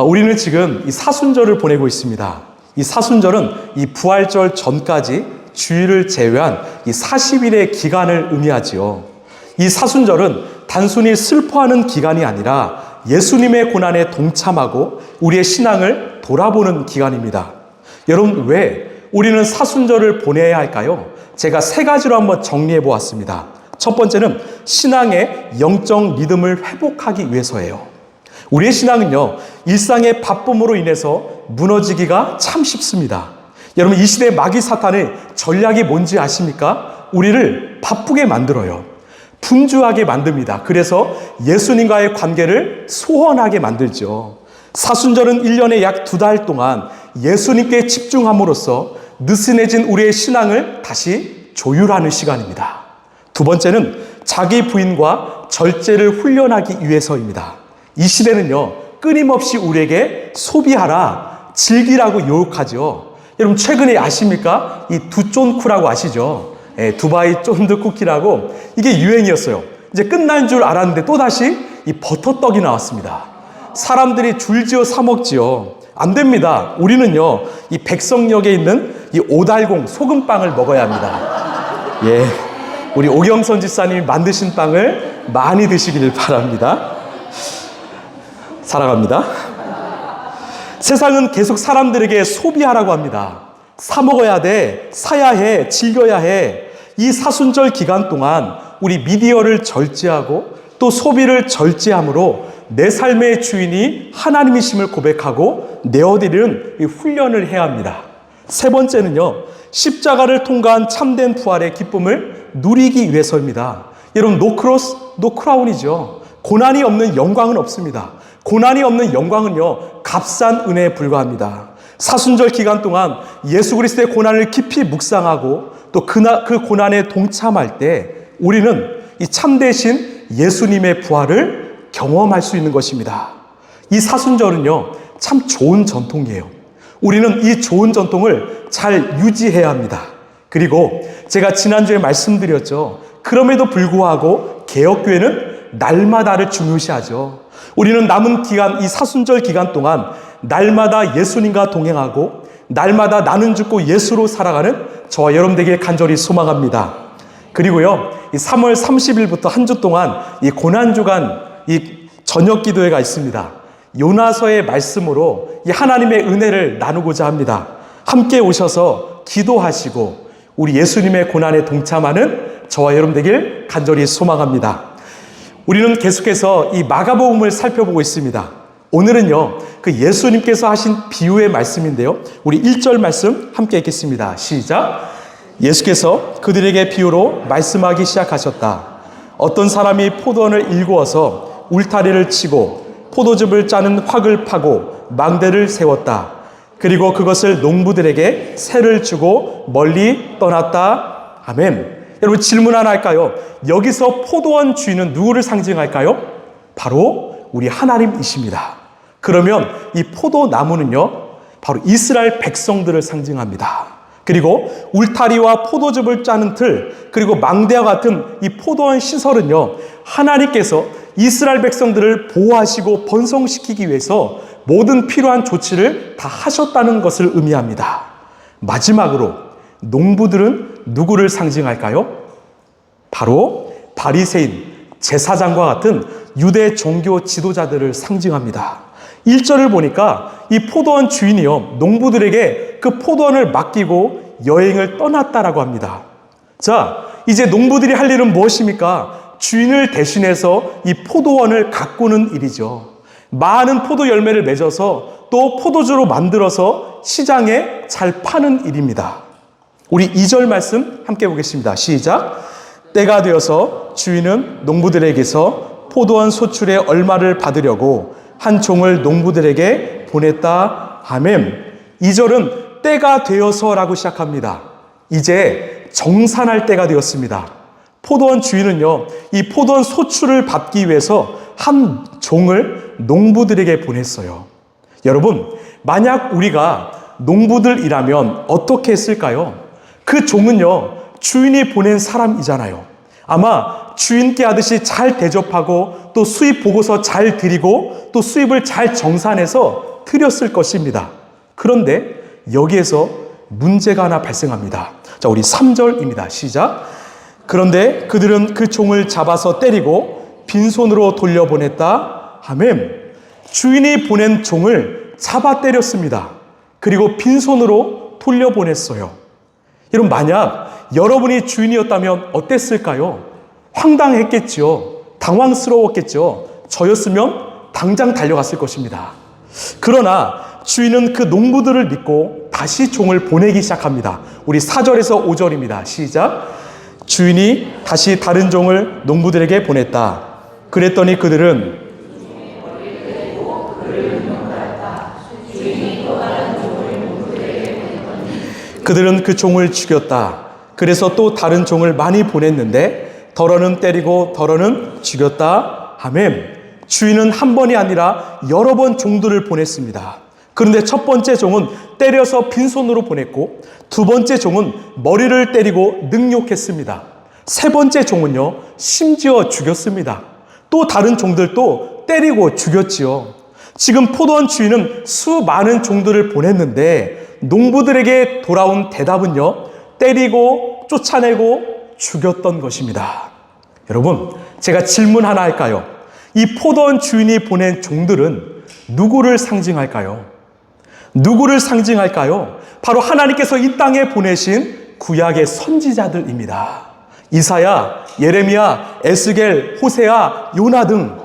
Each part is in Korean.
우리는 지금 이 사순절을 보내고 있습니다. 이 사순절은 이 부활절 전까지 주일을 제외한 이 40일의 기간을 의미하지요. 이 사순절은 단순히 슬퍼하는 기간이 아니라 예수님의 고난에 동참하고 우리의 신앙을 돌아보는 기간입니다. 여러분, 왜 우리는 사순절을 보내야 할까요? 제가 3가지로 한번 정리해 보았습니다. 첫 번째는 신앙의 영적 리듬을 회복하기 위해서예요. 우리의 신앙은요, 일상의 바쁨으로 인해서 무너지기가 참 쉽습니다. 여러분, 이 시대의 마귀 사탄의 전략이 뭔지 아십니까? 우리를 바쁘게 만들어요. 분주하게 만듭니다. 그래서 예수님과의 관계를 소원하게 만들죠. 사순절은 1년에 약 2달 동안 예수님께 집중함으로써 느슨해진 우리의 신앙을 다시 조율하는 시간입니다. 두 번째는 자기 부인과 절제를 훈련하기 위해서입니다. 이 시대는요, 끊임없이 우리에게 소비하라, 즐기라고 유혹하죠. 여러분, 최근에 아십니까? 이 두쫀쿠라고 아시죠? 두바이 쫀드 쿠키라고, 이게 유행이었어요. 이제 끝난 줄 알았는데 또다시 이 버터떡이 나왔습니다. 사람들이 줄지어 사 먹지요. 안 됩니다. 우리는요, 이 백석역에 있는 이 오달공 소금빵을 먹어야 합니다. 예, 우리 오경선 지사님이 만드신 빵을 많이 드시기를 바랍니다. 사랑합니다. 세상은 계속 사람들에게 소비하라고 합니다. 사 먹어야 돼, 사야 해, 즐겨야 해. 이 사순절 기간 동안 우리 미디어를 절제하고 또 소비를 절제함으로 내 삶의 주인이 하나님이심을 고백하고 내어드리는 이 훈련을 해야 합니다. 세 번째는요, 십자가를 통과한 참된 부활의 기쁨을 누리기 위해서입니다. 여러분, 노 크로스, 노 크라운이죠. 고난이 없는 영광은 없습니다. 고난이 없는 영광은요, 값싼 은혜에 불과합니다. 사순절 기간 동안 예수 그리스도의 고난을 깊이 묵상하고 또 그 고난에 동참할 때 우리는 이 참되신 예수님의 부활을 경험할 수 있는 것입니다. 이 사순절은요, 참 좋은 전통이에요. 우리는 이 좋은 전통을 잘 유지해야 합니다. 그리고 제가 지난주에 말씀드렸죠. 그럼에도 불구하고 개혁교회는 날마다를 중요시하죠. 우리는 남은 기간, 이 사순절 기간 동안 날마다 예수님과 동행하고 날마다 나는 죽고 예수로 살아가는 저와 여러분 되길 간절히 소망합니다. 그리고요, 이 3월 30일부터 한 주 동안 이 고난주간 이 저녁 기도회가 있습니다. 요나서의 말씀으로 이 하나님의 은혜를 나누고자 합니다. 함께 오셔서 기도하시고 우리 예수님의 고난에 동참하는 저와 여러분 되길 간절히 소망합니다. 우리는 계속해서 이 마가복음을 살펴보고 있습니다. 오늘은요, 그 예수님께서 하신 비유의 말씀인데요. 우리 1절 말씀 함께 읽겠습니다. 시작. 예수께서 그들에게 비유로 말씀하기 시작하셨다. 어떤 사람이 포도원을 일구어서 울타리를 치고 포도즙을 짜는 확을 파고 망대를 세웠다. 그리고 그것을 농부들에게 세를 주고 멀리 떠났다. 아멘. 여러분, 질문 하나 할까요? 여기서 포도원 주인은 누구를 상징할까요? 바로 우리 하나님이십니다. 그러면 이 포도나무는요, 바로 이스라엘 백성들을 상징합니다. 그리고 울타리와 포도즙을 짜는 틀, 그리고 망대와 같은 이 포도원 시설은요, 하나님께서 이스라엘 백성들을 보호하시고 번성시키기 위해서 모든 필요한 조치를 다 하셨다는 것을 의미합니다. 마지막으로 농부들은 누구를 상징할까요? 바로 바리새인, 제사장과 같은 유대 종교 지도자들을 상징합니다. 1절을 보니까 이 포도원 주인이요, 농부들에게 그 포도원을 맡기고 여행을 떠났다라고 합니다. 자, 이제 농부들이 할 일은 무엇입니까? 주인을 대신해서 이 포도원을 가꾸는 일이죠. 많은 포도 열매를 맺어서 또 포도주로 만들어서 시장에 잘 파는 일입니다. 우리 2절 말씀 함께 보겠습니다. 시작. 때가 되어서 주인은 농부들에게서 포도원 소출의 얼마를 받으려고 한 종을 농부들에게 보냈다. 아멘. 2절은 때가 되어서라고 시작합니다. 이제 정산할 때가 되었습니다. 포도원 주인은요, 이 포도원 소출을 받기 위해서 한 종을 농부들에게 보냈어요. 여러분, 만약 우리가 농부들이라면 어떻게 했을까요? 그 종은요, 주인이 보낸 사람이잖아요. 아마 주인께 하듯이 잘 대접하고 또 수입 보고서 잘 드리고 또 수입을 잘 정산해서 드렸을 것입니다. 그런데 여기에서 문제가 하나 발생합니다. 자, 우리 3절입니다. 시작. 그런데 그들은 그 종을 잡아서 때리고 빈손으로 돌려보냈다. 아멘. 주인이 보낸 종을 잡아 때렸습니다. 그리고 빈손으로 돌려보냈어요. 여러분, 만약 여러분이 주인이었다면 어땠을까요? 황당했겠죠. 당황스러웠겠죠. 저였으면 당장 달려갔을 것입니다. 그러나 주인은 그 농부들을 믿고 다시 종을 보내기 시작합니다. 우리 4절에서 5절입니다. 시작. 주인이 다시 다른 종을 농부들에게 보냈다. 그랬더니 그들은 그 종을 죽였다. 그래서 또 다른 종을 많이 보냈는데 덜어는 때리고 덜어는 죽였다. 아멘. 주인은 한 번이 아니라 여러 번 종들을 보냈습니다. 그런데 첫 번째 종은 때려서 빈손으로 보냈고 두 번째 종은 머리를 때리고 능욕했습니다. 세 번째 종은요, 심지어 죽였습니다. 또 다른 종들도 때리고 죽였지요. 지금 포도원 주인은 수많은 종들을 보냈는데 농부들에게 돌아온 대답은요, 때리고 쫓아내고 죽였던 것입니다. 여러분, 제가 질문 하나 할까요? 이 포도원 주인이 보낸 종들은 누구를 상징할까요? 누구를 상징할까요? 바로 하나님께서 이 땅에 보내신 구약의 선지자들입니다. 이사야, 예레미야, 에스겔, 호세아, 요나 등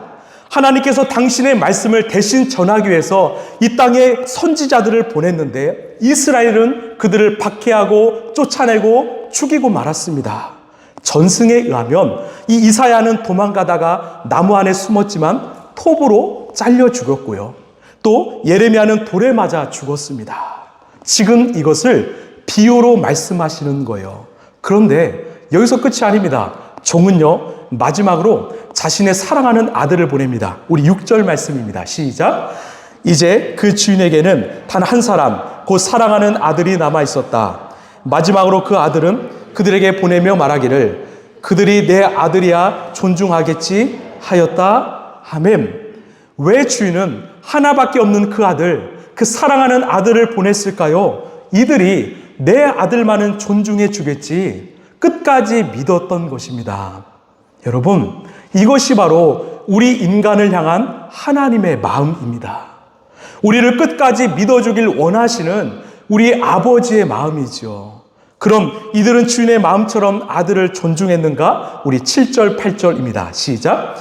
하나님께서 당신의 말씀을 대신 전하기 위해서 이 땅에 선지자들을 보냈는데 이스라엘은 그들을 박해하고 쫓아내고 죽이고 말았습니다. 전승에 의하면 이 이사야는 도망가다가 나무 안에 숨었지만 톱으로 잘려 죽었고요. 또 예레미야는 돌에 맞아 죽었습니다. 지금 이것을 비유로 말씀하시는 거예요. 그런데 여기서 끝이 아닙니다. 종은요, 마지막으로 자신의 사랑하는 아들을 보냅니다. 우리 6절 말씀입니다. 시작. 이제 그 주인에게는 단 한 사람, 곧 사랑하는 아들이 남아 있었다. 마지막으로 그 아들은 그들에게 보내며 말하기를 그들이 내 아들이야 존중하겠지 하였다. 아멘. 왜 주인은 하나밖에 없는 그 아들, 그 사랑하는 아들을 보냈을까요? 이들이 내 아들만은 존중해 주겠지 끝까지 믿었던 것입니다. 여러분, 이것이 바로 우리 인간을 향한 하나님의 마음입니다. 우리를 끝까지 믿어주길 원하시는 우리 아버지의 마음이죠. 그럼 이들은 주인의 마음처럼 아들을 존중했는가? 우리 7절, 8절입니다. 시작.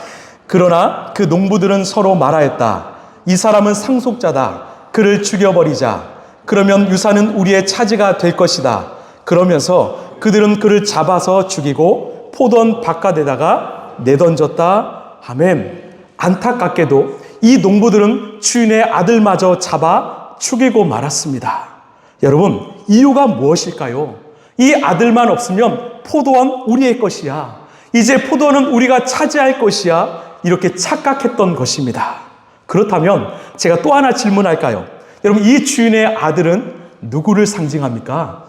그러나 그 농부들은 서로 말하였다. 이 사람은 상속자다. 그를 죽여버리자. 그러면 유산은 우리의 차지가 될 것이다. 그러면서 그들은 그를 잡아서 죽이고 포도원 바깥에다가 내던졌다. 아멘. 안타깝게도 이 농부들은 주인의 아들마저 잡아 죽이고 말았습니다. 여러분, 이유가 무엇일까요? 이 아들만 없으면 포도원 우리의 것이야. 이제 포도원은 우리가 차지할 것이야. 이렇게 착각했던 것입니다. 그렇다면 제가 또 하나 질문할까요? 여러분, 이 주인의 아들은 누구를 상징합니까?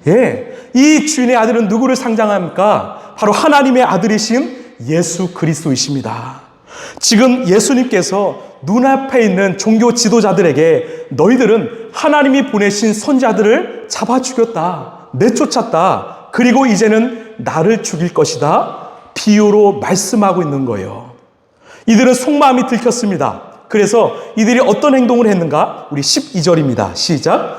예, 이 주인의 아들은 누구를 상징합니까? 바로 하나님의 아들이신 예수 그리스도이십니다. 지금 예수님께서 눈앞에 있는 종교 지도자들에게 너희들은 하나님이 보내신 선지자들을 잡아 죽였다, 내쫓았다, 그리고 이제는 나를 죽일 것이다 비유로 말씀하고 있는 거예요. 이들은 속마음이 들켰습니다. 그래서 이들이 어떤 행동을 했는가? 우리 12절입니다. 시작.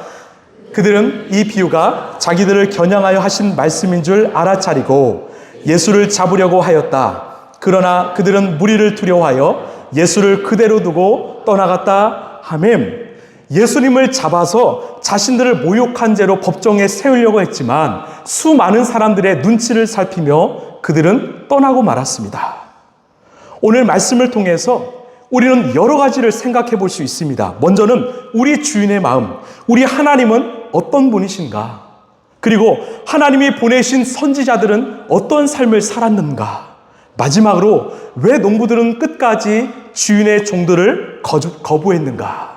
그들은 이 비유가 자기들을 겨냥하여 하신 말씀인 줄 알아차리고 예수를 잡으려고 하였다. 그러나 그들은 무리를 두려워하여 예수를 그대로 두고 떠나갔다. 아멘. 예수님을 잡아서 자신들을 모욕한 죄로 법정에 세우려고 했지만 수많은 사람들의 눈치를 살피며 그들은 떠나고 말았습니다. 오늘 말씀을 통해서 우리는 여러 가지를 생각해 볼 수 있습니다. 먼저는 우리 주인의 마음, 우리 하나님은 어떤 분이신가? 그리고 하나님이 보내신 선지자들은 어떤 삶을 살았는가? 마지막으로 왜 농부들은 끝까지 주인의 종들을 거부했는가?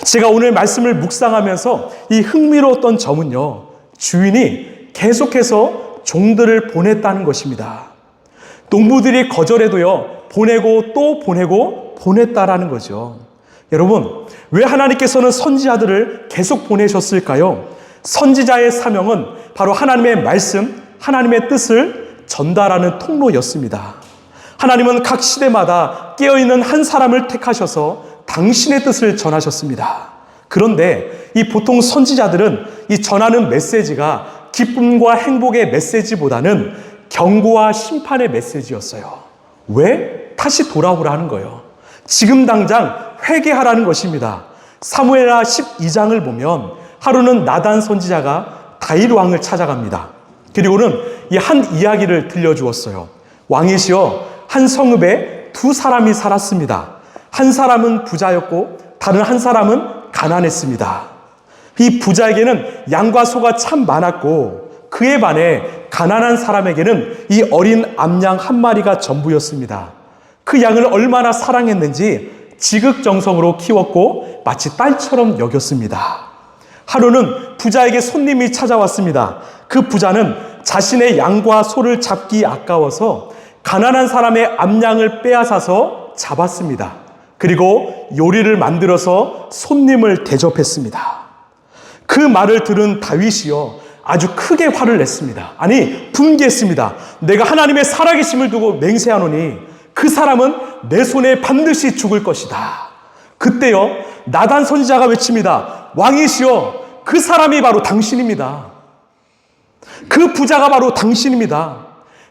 제가 오늘 말씀을 묵상하면서 이 흥미로웠던 점은요, 주인이 계속해서 종들을 보냈다는 것입니다. 농부들이 거절해도요, 보내고 또 보내고 보냈다라는 거죠. 여러분, 왜 하나님께서는 선지자들을 계속 보내셨을까요? 선지자의 사명은 바로 하나님의 말씀, 하나님의 뜻을 전달하는 통로였습니다. 하나님은 각 시대마다 깨어있는 한 사람을 택하셔서 당신의 뜻을 전하셨습니다. 그런데 이 보통 선지자들은 이 전하는 메시지가 기쁨과 행복의 메시지보다는 경고와 심판의 메시지였어요. 왜? 다시 돌아오라는 거예요. 지금 당장 회개하라는 것입니다. 사무엘하 12장을 보면 하루는 나단 선지자가 다윗 왕을 찾아갑니다. 그리고는 이 한 이야기를 들려주었어요. 왕이시여, 한 성읍에 두 사람이 살았습니다. 한 사람은 부자였고 다른 한 사람은 가난했습니다. 이 부자에게는 양과 소가 참 많았고 그에 반해 가난한 사람에게는 이 어린 암양 한 마리가 전부였습니다. 그 양을 얼마나 사랑했는지 지극정성으로 키웠고 마치 딸처럼 여겼습니다. 하루는 부자에게 손님이 찾아왔습니다. 그 부자는 자신의 양과 소를 잡기 아까워서 가난한 사람의 암양을 빼앗아서 잡았습니다. 그리고 요리를 만들어서 손님을 대접했습니다. 그 말을 들은 다윗이요, 아주 크게 화를 냈습니다. 아니, 분개했습니다. 내가 하나님의 살아계심을 두고 맹세하노니 그 사람은 내 손에 반드시 죽을 것이다. 그때요, 나단 선지자가 외칩니다. 왕이시여, 그 사람이 바로 당신입니다. 그 부자가 바로 당신입니다.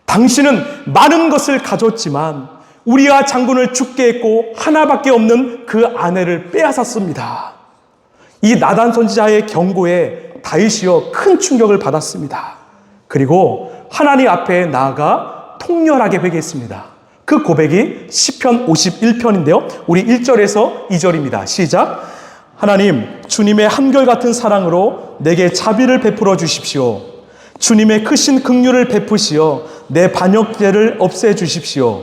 당신은 많은 것을 가졌지만 우리아 장군을 죽게 했고 하나밖에 없는 그 아내를 빼앗았습니다. 이 나단 선지자의 경고에 다윗이요, 큰 충격을 받았습니다. 그리고 하나님 앞에 나아가 통렬하게 회개했습니다. 그 고백이 시편 51편인데요. 우리 1절에서 2절입니다. 시작. 하나님, 주님의 한결같은 사랑으로 내게 자비를 베풀어 주십시오. 주님의 크신 긍휼을 베푸시어 내 반역죄를 없애 주십시오.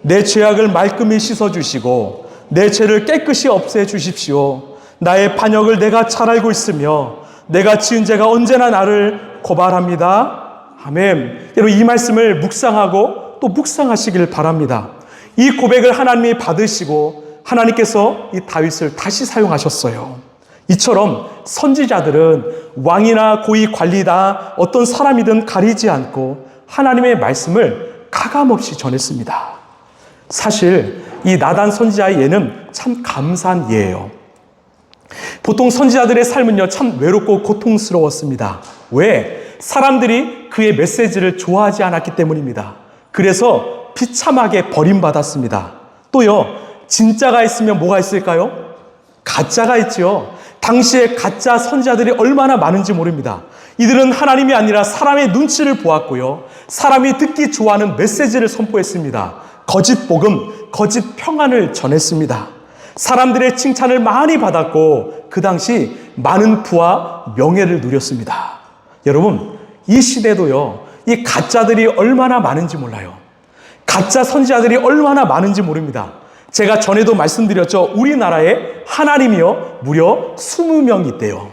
내 죄악을 말끔히 씻어 주시고 내 죄를 깨끗이 없애 주십시오. 나의 반역을 내가 잘 알고 있으며 내가 지은 죄가 언제나 나를 고발합니다. 아멘. 여러분, 이 말씀을 묵상하고 또 묵상하시길 바랍니다. 이 고백을 하나님이 받으시고 하나님께서 이 다윗을 다시 사용하셨어요. 이처럼 선지자들은 왕이나 고위 관리다 어떤 사람이든 가리지 않고 하나님의 말씀을 가감없이 전했습니다. 사실 이 나단 선지자의 예는 참 감사한 예예요. 보통 선지자들의 삶은요, 참 외롭고 고통스러웠습니다. 왜? 사람들이 그의 메시지를 좋아하지 않았기 때문입니다. 그래서 비참하게 버림받았습니다. 또요, 진짜가 있으면 뭐가 있을까요? 가짜가 있죠. 당시에 가짜 선지자들이 얼마나 많은지 모릅니다. 이들은 하나님이 아니라 사람의 눈치를 보았고요, 사람이 듣기 좋아하는 메시지를 선포했습니다. 거짓 복음, 거짓 평안을 전했습니다. 사람들의 칭찬을 많이 받았고 그 당시 많은 부와 명예를 누렸습니다. 여러분, 이 시대도요, 이 가짜들이 얼마나 많은지 몰라요. 가짜 선지자들이 얼마나 많은지 모릅니다. 제가 전에도 말씀드렸죠. 우리나라에 하나님이요, 무려 20명이 있대요.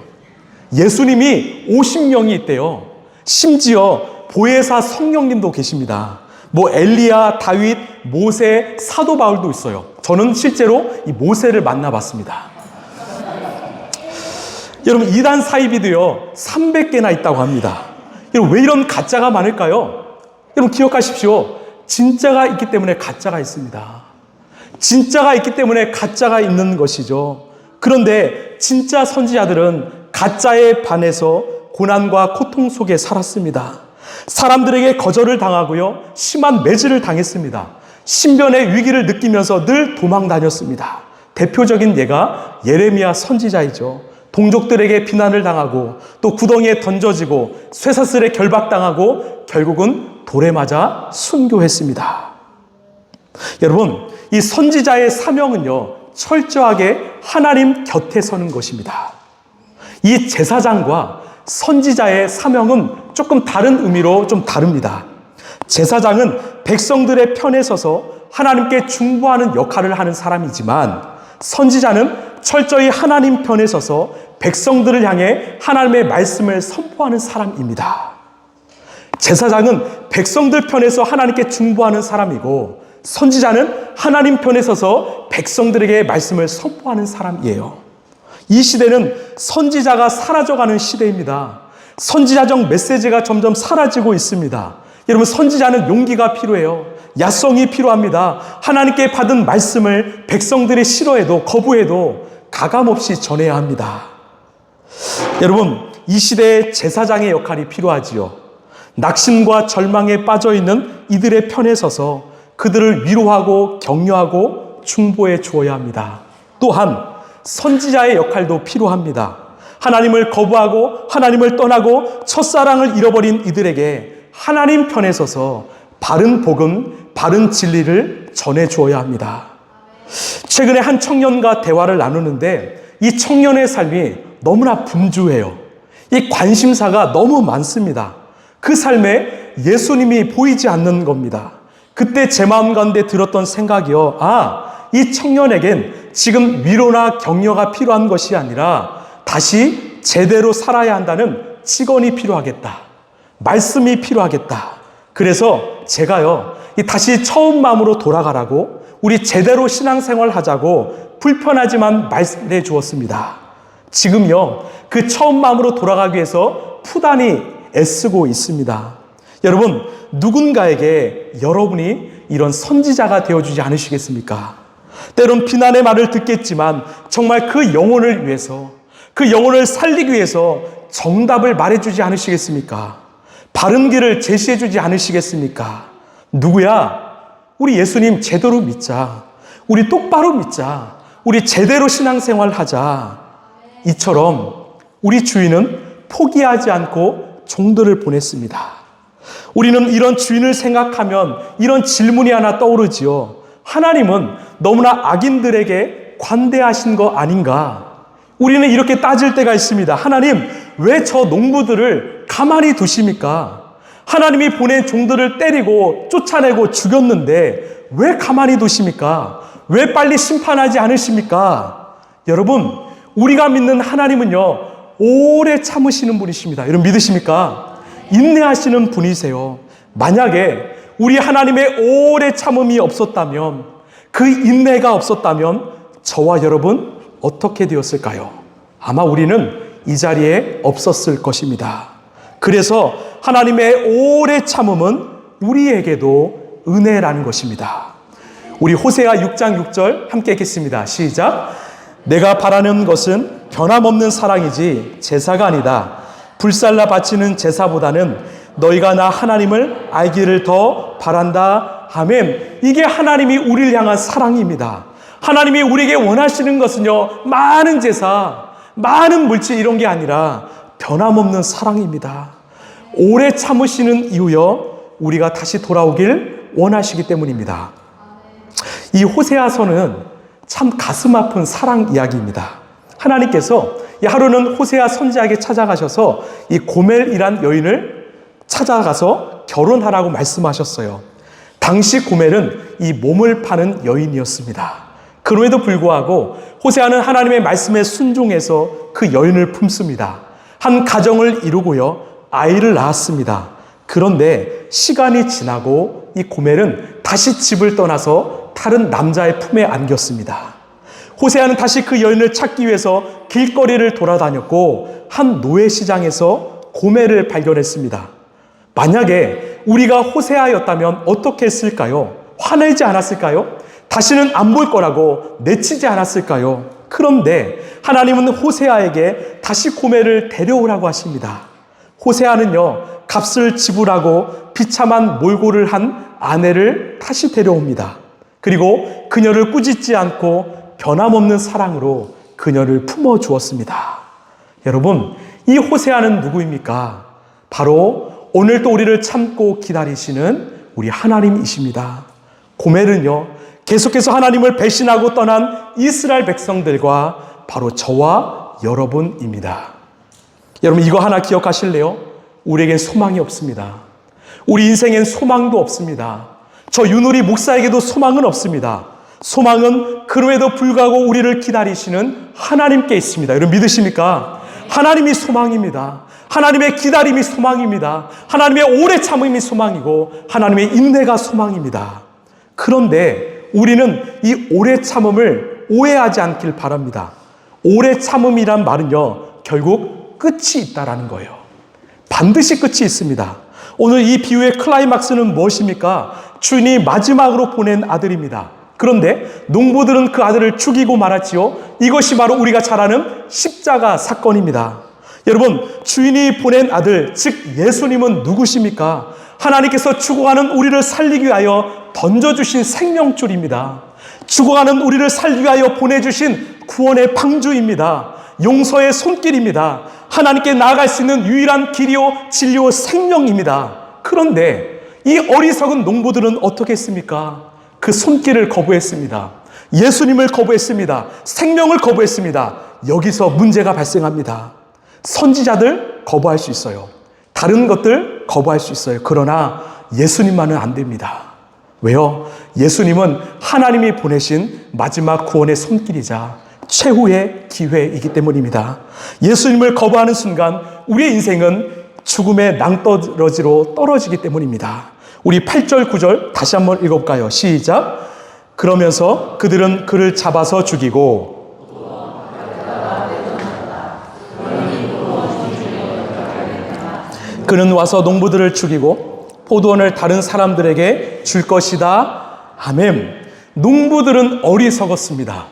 예수님이 50명이 있대요. 심지어 보혜사 성령님도 계십니다. 뭐 엘리야, 다윗, 모세, 사도 바울도 있어요. 저는 실제로 이 모세를 만나봤습니다. 여러분, 이단 사이비도요 300개나 있다고 합니다. 여러분, 왜 이런 가짜가 많을까요? 여러분, 기억하십시오. 진짜가 있기 때문에 가짜가 있습니다. 진짜가 있기 때문에 가짜가 있는 것이죠. 그런데 진짜 선지자들은 가짜에 반해서 고난과 고통 속에 살았습니다. 사람들에게 거절을 당하고요, 심한 매질을 당했습니다. 신변의 위기를 느끼면서 늘 도망 다녔습니다. 대표적인 예가 예레미야 선지자이죠. 동족들에게 비난을 당하고 또 구덩이에 던져지고 쇠사슬에 결박당하고 결국은 돌에 맞아 순교했습니다. 여러분, 이 선지자의 사명은요, 철저하게 하나님 곁에 서는 것입니다. 이 제사장과 선지자의 사명은 조금 다른 의미로 좀 다릅니다. 제사장은 백성들의 편에 서서 하나님께 중보하는 역할을 하는 사람이지만 선지자는 철저히 하나님 편에 서서 백성들을 향해 하나님의 말씀을 선포하는 사람입니다. 제사장은 백성들 편에서 하나님께 중보하는 사람이고, 선지자는 하나님 편에 서서 백성들에게 말씀을 선포하는 사람이에요. 이 시대는 선지자가 사라져가는 시대입니다. 선지자적 메시지가 점점 사라지고 있습니다. 여러분, 선지자는 용기가 필요해요. 야성이 필요합니다. 하나님께 받은 말씀을 백성들이 싫어해도 거부해도 가감없이 전해야 합니다. 여러분, 이 시대에 제사장의 역할이 필요하지요. 낙심과 절망에 빠져있는 이들의 편에 서서 그들을 위로하고 격려하고 중보해 주어야 합니다. 또한 선지자의 역할도 필요합니다. 하나님을 거부하고 하나님을 떠나고 첫사랑을 잃어버린 이들에게 하나님 편에 서서 바른 복음, 바른 진리를 전해 주어야 합니다. 최근에 한 청년과 대화를 나누는데 이 청년의 삶이 너무나 분주해요. 이 관심사가 너무 많습니다. 그 삶에 예수님이 보이지 않는 겁니다. 그때 제 마음 가운데 들었던 생각이요. 이 청년에겐 지금 위로나 격려가 필요한 것이 아니라 다시 제대로 살아야 한다는 직언이 필요하겠다. 말씀이 필요하겠다. 그래서 제가요, 다시 처음 마음으로 돌아가라고, 우리 제대로 신앙생활 하자고 불편하지만 말씀해 주었습니다. 지금요, 그 처음 마음으로 돌아가기 위해서 부단히 애쓰고 있습니다. 여러분, 누군가에게 여러분이 이런 선지자가 되어주지 않으시겠습니까? 때론 비난의 말을 듣겠지만 정말 그 영혼을 위해서, 그 영혼을 살리기 위해서 정답을 말해주지 않으시겠습니까? 바른 길을 제시해주지 않으시겠습니까? 누구야? 우리 예수님 제대로 믿자. 우리 똑바로 믿자. 우리 제대로 신앙생활 하자. 이처럼 우리 주인은 포기하지 않고 종들을 보냈습니다. 우리는 이런 주인을 생각하면 이런 질문이 하나 떠오르지요. 하나님은 너무나 악인들에게 관대하신 거 아닌가? 우리는 이렇게 따질 때가 있습니다. 하나님, 왜 저 농부들을 가만히 두십니까? 하나님이 보낸 종들을 때리고 쫓아내고 죽였는데 왜 가만히 두십니까? 왜 빨리 심판하지 않으십니까? 여러분, 우리가 믿는 하나님은요, 오래 참으시는 분이십니다. 여러분 믿으십니까? 인내하시는 분이세요. 만약에 우리 하나님의 오래 참음이 없었다면, 그 인내가 없었다면 저와 여러분 어떻게 되었을까요? 아마 우리는 이 자리에 없었을 것입니다. 그래서 하나님의 오래 참음은 우리에게도 은혜라는 것입니다. 우리 호세아 6장 6절 함께 읽겠습니다. 시작. 내가 바라는 것은 변함없는 사랑이지 제사가 아니다. 불살라 바치는 제사보다는 너희가 나 하나님을 알기를 더 바란다. 아멘. 이게 하나님이 우리를 향한 사랑입니다. 하나님이 우리에게 원하시는 것은요, 많은 제사, 많은 물질 이런 게 아니라 변함없는 사랑입니다. 오래 참으시는 이유요, 우리가 다시 돌아오길 원하시기 때문입니다. 이 호세아서는 참 가슴 아픈 사랑 이야기입니다. 하나님께서 하루는 호세아 선지자에게 찾아가셔서 이 고멜이란 여인을 찾아가서 결혼하라고 말씀하셨어요. 당시 고멜은 이 몸을 파는 여인이었습니다. 그럼에도 불구하고 호세아는 하나님의 말씀에 순종해서 그 여인을 품습니다. 한 가정을 이루고요, 아이를 낳았습니다. 그런데 시간이 지나고 이 고멜은 다시 집을 떠나서 다른 남자의 품에 안겼습니다. 호세아는 다시 그 여인을 찾기 위해서 길거리를 돌아다녔고 한 노예시장에서 고멜을 발견했습니다. 만약에 우리가 호세아였다면 어떻게 했을까요? 화내지 않았을까요? 다시는 안 볼 거라고 내치지 않았을까요? 그런데 하나님은 호세아에게 다시 고멜을 데려오라고 하십니다. 호세아는요, 값을 지불하고 비참한 몰골을 한 아내를 다시 데려옵니다. 그리고 그녀를 꾸짖지 않고 변함없는 사랑으로 그녀를 품어주었습니다. 여러분, 이 호세아는 누구입니까? 바로 오늘도 우리를 참고 기다리시는 우리 하나님이십니다. 고멜은요, 계속해서 하나님을 배신하고 떠난 이스라엘 백성들과 바로 저와 여러분입니다. 여러분, 이거 하나 기억하실래요? 우리에겐 소망이 없습니다. 우리 인생엔 소망도 없습니다. 저 윤우리 목사에게도 소망은 없습니다. 소망은 그럼에도 불구하고 우리를 기다리시는 하나님께 있습니다. 여러분 믿으십니까? 하나님이 소망입니다. 하나님의 기다림이 소망입니다. 하나님의 오래 참음이 소망이고 하나님의 인내가 소망입니다. 그런데 우리는 이 오래 참음을 오해하지 않길 바랍니다. 오래 참음이란 말은요, 결국 끝이 있다라는 거예요. 반드시 끝이 있습니다. 오늘 이 비유의 클라이막스는 무엇입니까? 주인이 마지막으로 보낸 아들입니다. 그런데 농부들은 그 아들을 죽이고 말았지요. 이것이 바로 우리가 잘 아는 십자가 사건입니다. 여러분, 주인이 보낸 아들, 즉 예수님은 누구십니까? 하나님께서 죽어가는 우리를 살리기 위하여 던져주신 생명줄입니다. 죽어가는 우리를 살리기 위하여 보내주신 구원의 방주입니다. 용서의 손길입니다. 하나님께 나아갈 수 있는 유일한 길이요 진리요 생명입니다. 그런데 이 어리석은 농부들은 어떻게 했습니까? 그 손길을 거부했습니다. 예수님을 거부했습니다. 생명을 거부했습니다. 여기서 문제가 발생합니다. 선지자들 거부할 수 있어요. 다른 것들 거부할 수 있어요. 그러나 예수님만은 안 됩니다. 왜요? 예수님은 하나님이 보내신 마지막 구원의 손길이자 최후의 기회이기 때문입니다. 예수님을 거부하는 순간 우리의 인생은 죽음의 낭떠러지로 떨어지기 때문입니다. 우리 8절 9절 다시 한번 읽어볼까요? 시작. 그러면서 그들은 그를 잡아서 죽이고 그는 와서 농부들을 죽이고 포도원을 다른 사람들에게 줄 것이다. 아멘. 농부들은 어리석었습니다.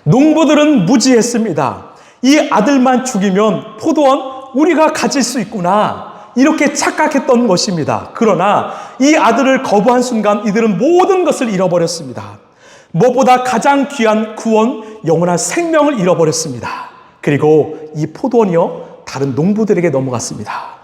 농부들은 무지했습니다. 이 아들만 죽이면 포도원 우리가 가질 수 있구나, 이렇게 착각했던 것입니다. 그러나 이 아들을 거부한 순간 이들은 모든 것을 잃어버렸습니다. 무엇보다 가장 귀한 구원, 영원한 생명을 잃어버렸습니다. 그리고 이 포도원이요, 다른 농부들에게 넘어갔습니다.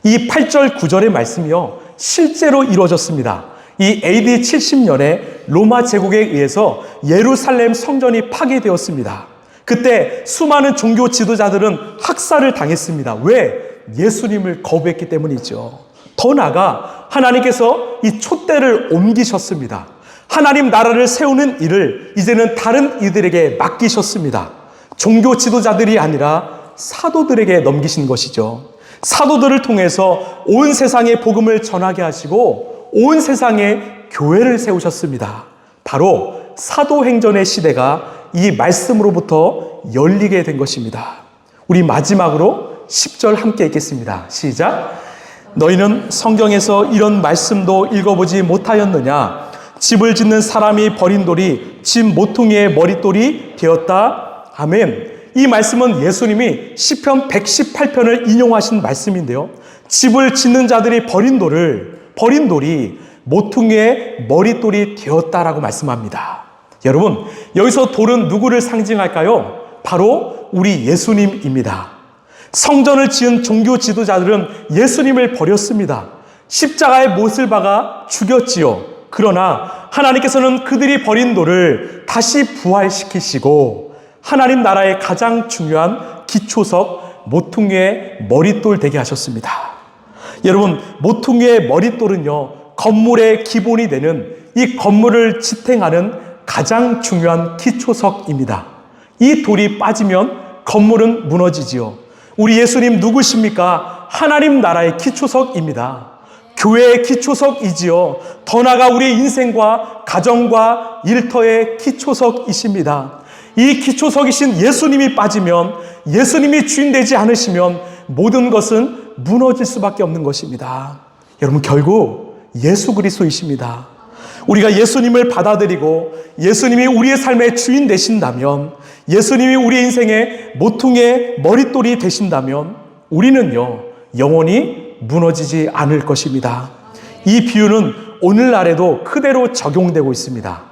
이 8절 9절의 말씀이요, 실제로 이루어졌습니다. 이 AD 70년에 로마 제국에 의해서 예루살렘 성전이 파괴되었습니다. 그때 수많은 종교 지도자들은 학살을 당했습니다. 왜? 예수님을 거부했기 때문이죠. 더 나아가 하나님께서 이 촛대를 옮기셨습니다. 하나님 나라를 세우는 일을 이제는 다른 이들에게 맡기셨습니다. 종교 지도자들이 아니라 사도들에게 넘기신 것이죠. 사도들을 통해서 온 세상에 복음을 전하게 하시고 온 세상에 교회를 세우셨습니다. 바로 사도행전의 시대가 이 말씀으로부터 열리게 된 것입니다. 우리 마지막으로 10절 함께 읽겠습니다. 시작. 너희는 성경에서 이런 말씀도 읽어보지 못하였느냐? 집을 짓는 사람이 버린 돌이 집 모퉁이의 머릿돌이 되었다. 아멘. 이 말씀은 예수님이 시편 118편을 인용하신 말씀인데요. 집을 짓는 자들이 버린 돌이 모퉁이의 머릿돌이 되었다라고 말씀합니다. 여러분, 여기서 돌은 누구를 상징할까요? 바로 우리 예수님입니다. 성전을 지은 종교 지도자들은 예수님을 버렸습니다. 십자가의 못을 박아 죽였지요. 그러나 하나님께서는 그들이 버린 돌을 다시 부활시키시고 하나님 나라의 가장 중요한 기초석 모퉁이의 머릿돌 되게 하셨습니다. 여러분, 모퉁이의 머릿돌은요, 건물의 기본이 되는 이 건물을 지탱하는 가장 중요한 기초석입니다. 이 돌이 빠지면 건물은 무너지지요. 우리 예수님 누구십니까? 하나님 나라의 기초석입니다. 교회의 기초석이지요. 더 나아가 우리의 인생과 가정과 일터의 기초석이십니다. 이 기초석이신 예수님이 빠지면, 예수님이 주인 되지 않으시면 모든 것은 무너질 수밖에 없는 것입니다. 여러분, 결국 예수 그리스도이십니다. 우리가 예수님을 받아들이고 예수님이 우리의 삶의 주인 되신다면, 예수님이 우리의 인생의 모퉁이의 머릿돌이 되신다면 우리는요, 영원히 무너지지 않을 것입니다. 이 비유는 오늘날에도 그대로 적용되고 있습니다.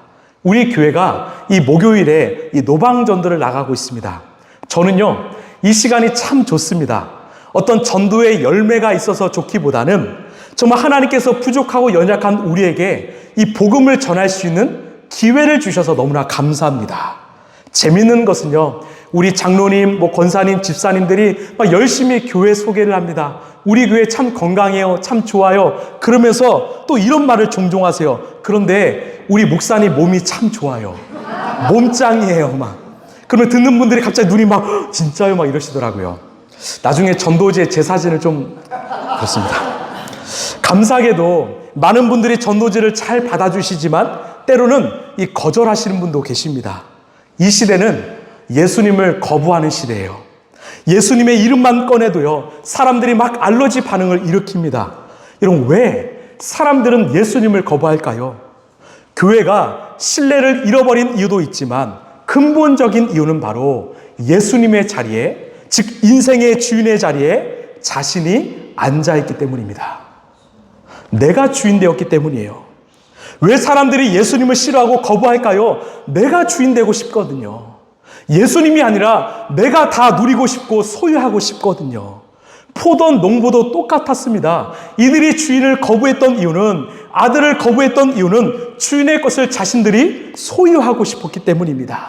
우리 교회가 이 목요일에 이 노방전도를 나가고 있습니다. 저는요, 이 시간이 참 좋습니다. 어떤 전도의 열매가 있어서 좋기보다는 정말 하나님께서 부족하고 연약한 우리에게 이 복음을 전할 수 있는 기회를 주셔서 너무나 감사합니다. 재밌는 것은요, 우리 장로님, 권사님, 집사님들이 막 열심히 교회 소개를 합니다. 우리 교회 참 건강해요, 참 좋아요. 그러면서 또 이런 말을 종종 하세요. 그런데 우리 목사님 몸이 참 좋아요. 몸짱이에요, 막. 그러면 듣는 분들이 갑자기 눈이 막 진짜요, 막 이러시더라고요. 나중에 전도제 제 사진을 좀 그렇습니다. 감사하게도 많은 분들이 전도제를 잘 받아주시지만 때로는 이 거절하시는 분도 계십니다. 이 시대는 예수님을 거부하는 시대예요. 예수님의 이름만 꺼내도요, 사람들이 막 알러지 반응을 일으킵니다. 여러분, 왜 사람들은 예수님을 거부할까요? 교회가 신뢰를 잃어버린 이유도 있지만 근본적인 이유는 바로 예수님의 자리에, 즉 인생의 주인의 자리에 자신이 앉아있기 때문입니다. 내가 주인 되었기 때문이에요. 왜 사람들이 예수님을 싫어하고 거부할까요? 내가 주인 되고 싶거든요. 예수님이 아니라 내가 다 누리고 싶고 소유하고 싶거든요. 포도원 농부도 똑같았습니다. 이들이 주인을 거부했던 이유는, 아들을 거부했던 이유는 주인의 것을 자신들이 소유하고 싶었기 때문입니다.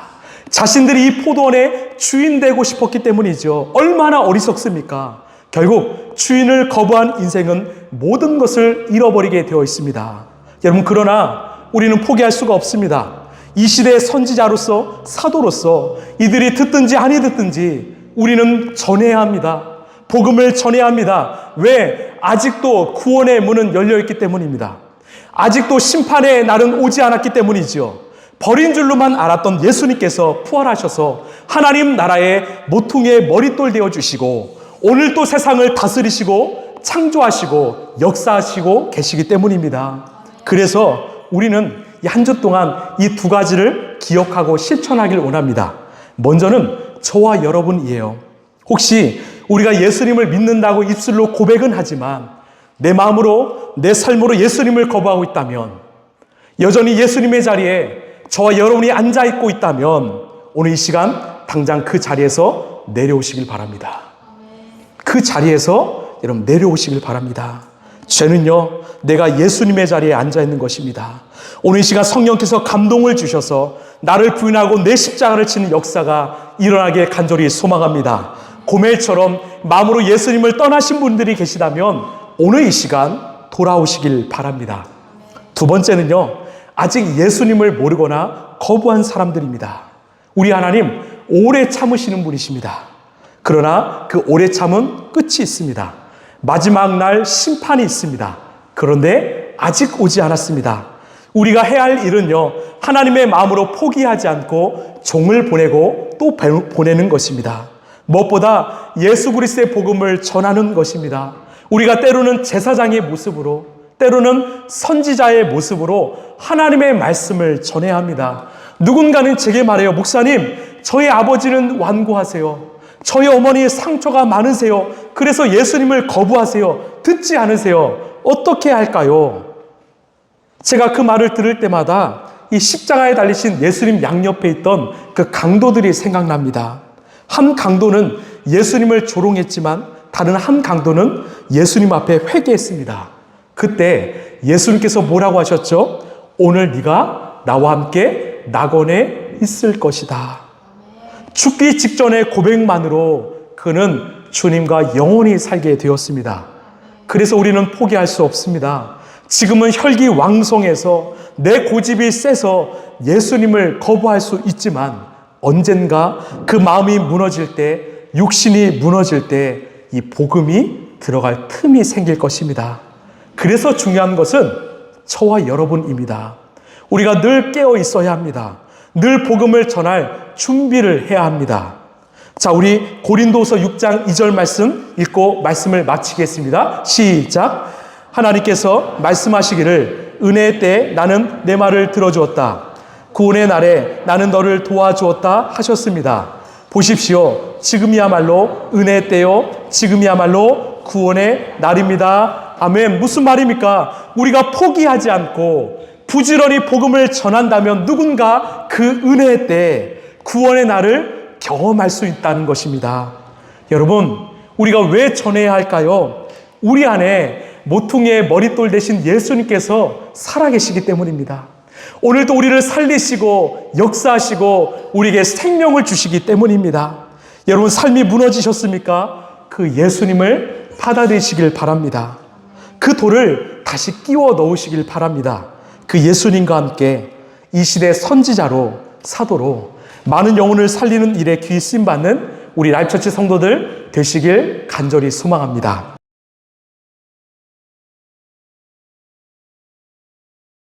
자신들이 이 포도원의 주인 되고 싶었기 때문이죠. 얼마나 어리석습니까? 결국 주인을 거부한 인생은 모든 것을 잃어버리게 되어 있습니다. 여러분, 그러나 우리는 포기할 수가 없습니다. 이 시대의 선지자로서, 사도로서 이들이 듣든지 아니 듣든지 우리는 전해야 합니다. 복음을 전해야 합니다. 왜? 아직도 구원의 문은 열려있기 때문입니다. 아직도 심판의 날은 오지 않았기 때문이죠. 버린 줄로만 알았던 예수님께서 부활하셔서 하나님 나라의 모퉁이의 머릿돌 되어주시고 오늘 또 세상을 다스리시고 창조하시고 역사하시고 계시기 때문입니다. 그래서 우리는 이 한 주 동안 이 두 가지를 기억하고 실천하길 원합니다. 먼저는 저와 여러분이에요. 혹시 우리가 예수님을 믿는다고 입술로 고백은 하지만 내 마음으로, 내 삶으로 예수님을 거부하고 있다면, 여전히 예수님의 자리에 저와 여러분이 앉아있고 있다면 오늘 이 시간 당장 그 자리에서 내려오시길 바랍니다. 그 자리에서 여러분 내려오시길 바랍니다. 죄는요, 내가 예수님의 자리에 앉아있는 것입니다. 오늘 이 시간 성령께서 감동을 주셔서 나를 부인하고 내 십자가를 치는 역사가 일어나길 간절히 소망합니다. 고멜처럼 마음으로 예수님을 떠나신 분들이 계시다면 오늘 이 시간 돌아오시길 바랍니다. 두 번째는요, 아직 예수님을 모르거나 거부한 사람들입니다. 우리 하나님 오래 참으시는 분이십니다. 그러나 그 오래 참은 끝이 있습니다. 마지막 날 심판이 있습니다. 그런데 아직 오지 않았습니다. 우리가 해야 할 일은요, 하나님의 마음으로 포기하지 않고 종을 보내고 또 보내는 것입니다. 무엇보다 예수 그리스도의 복음을 전하는 것입니다. 우리가 때로는 제사장의 모습으로, 때로는 선지자의 모습으로 하나님의 말씀을 전해야 합니다. 누군가는 제게 말해요. 목사님, 저희 아버지는 완고하세요. 저희 어머니 상처가 많으세요. 그래서 예수님을 거부하세요. 듣지 않으세요. 어떻게 할까요? 제가 그 말을 들을 때마다 이 십자가에 달리신 예수님 양옆에 있던 그 강도들이 생각납니다. 한 강도는 예수님을 조롱했지만 다른 한 강도는 예수님 앞에 회개했습니다. 그때 예수님께서 뭐라고 하셨죠? 오늘 네가 나와 함께 낙원에 있을 것이다. 죽기 직전의 고백만으로 그는 주님과 영원히 살게 되었습니다. 그래서 우리는 포기할 수 없습니다. 지금은 혈기왕성해서 내 고집이 세서 예수님을 거부할 수 있지만 언젠가 그 마음이 무너질 때, 육신이 무너질 때 이 복음이 들어갈 틈이 생길 것입니다. 그래서 중요한 것은 저와 여러분입니다. 우리가 늘 깨어 있어야 합니다. 늘 복음을 전할 준비를 해야 합니다. 자, 우리 고린도서 6장 2절 말씀 읽고 말씀을 마치겠습니다. 시작. 하나님께서 말씀하시기를 은혜의 때에 나는 내 말을 들어주었다. 구원의 날에 나는 너를 도와주었다 하셨습니다. 보십시오. 지금이야말로 은혜의 때요. 지금이야말로 구원의 날입니다. 아멘. 무슨 말입니까? 우리가 포기하지 않고 부지런히 복음을 전한다면 누군가 그 은혜의 때, 구원의 날을 경험할 수 있다는 것입니다. 여러분, 우리가 왜 전해야 할까요? 우리 안에 모퉁이의 머릿돌 대신 예수님께서 살아계시기 때문입니다. 오늘도 우리를 살리시고 역사하시고 우리에게 생명을 주시기 때문입니다. 여러분, 삶이 무너지셨습니까? 그 예수님을 받아들이시길 바랍니다. 그 돌을 다시 끼워 넣으시길 바랍니다. 그 예수님과 함께 이 시대 선지자로, 사도로 많은 영혼을 살리는 일에 귀 쓰임받는 우리 라이프처치 성도들 되시길 간절히 소망합니다.